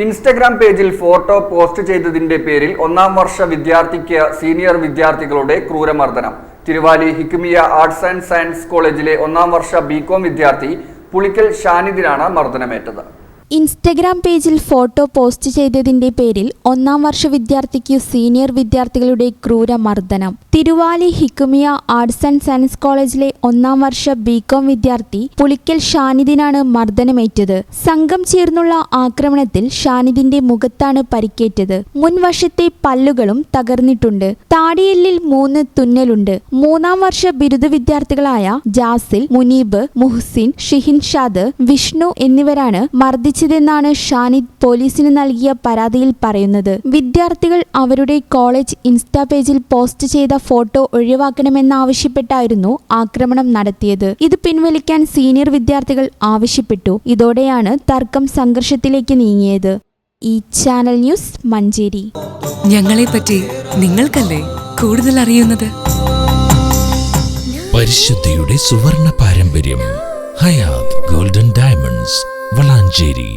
Instagram പേജിൽ photo post ചെയ്തതിന്റെ പേരിൽ 1ാം വർഷ വിദ്യാർത്ഥിക്ക് സീനിയർ വിദ്യാർത്ഥികളുടെ ക്രൂരമർദ്ദനം. തിരുവാലി ഹിക്മിയ ആർട്സ് ആൻഡ് സയൻസ് കോളേജിലെ 1ാം വർഷ ബികോം വിദ്യാർത്ഥി പുളിക്കൽ ഷാനിദിനാണ് മർദ്ദനമേറ്റത്. ഇൻസ്റ്റഗ്രാം പേജിൽ ഫോട്ടോ പോസ്റ്റ് ചെയ്തതിന്റെ പേരിൽ 1ാം വർഷ വിദ്യാർത്ഥിക്ക് സീനിയർ വിദ്യാർത്ഥികളുടെ ക്രൂരമർദ്ദനം. തിരുവാലി ഹിക്മിയ ആർട്സ് ആൻഡ് സയൻസ് കോളേജിലെ 1ാം വർഷ ബികോം വിദ്യാർത്ഥി പുളിക്കൽ ഷാനിദിനാണ് മർദ്ദനമേറ്റത്. സംഘം ചേർന്നുള്ള ആക്രമണത്തിൽ ഷാനിദിന്റെ മുഖത്താണ് പരിക്കേറ്റത്. മുൻവശത്തെ പല്ലുകളും തകർന്നിട്ടുണ്ട്. താടിയെല്ലിൽ 3 തുന്നലുണ്ട്. 3ാം വർഷ ബിരുദ വിദ്യാർത്ഥികളായ ജാസിൽ, മുനീബ്, മുഹ്സിൻ, ഷിഹിൻഷാദ്, വിഷ്ണു എന്നിവരാണ് മർദ്ദിച്ചതെന്നാണ് ഷാനിദ് പോലീസിന് നൽകിയ പരാതിയിൽ പറയുന്നത്. വിദ്യാർത്ഥികൾ അവരുടെ കോളേജ് ഇൻസ്റ്റാ പേജിൽ പോസ്റ്റ് ചെയ്ത ഫോട്ടോ ഒഴിവാക്കണമെന്നാവശ്യപ്പെട്ടായിരുന്നു ആക്രമണം നടത്തിയത്. ഇത് പിൻവലിക്കാൻ സീനിയർ വിദ്യാർത്ഥികൾ ആവശ്യപ്പെട്ടു. ഇതോടെയാണ് തർക്കം സംഘർഷത്തിലേക്ക് നീങ്ങിയത്. ഈ ചാനൽ ന്യൂസ് മഞ്ചേരി. ഞങ്ങളെപ്പറ്റി നിങ്ങൾക്കല്ലേ കൂടുതൽ അറിയുന്നത്? പരിശുദ്ധിയുടെ സുവർണ പാരമ്പര്യം. Hayat golden diamonds Valanchery.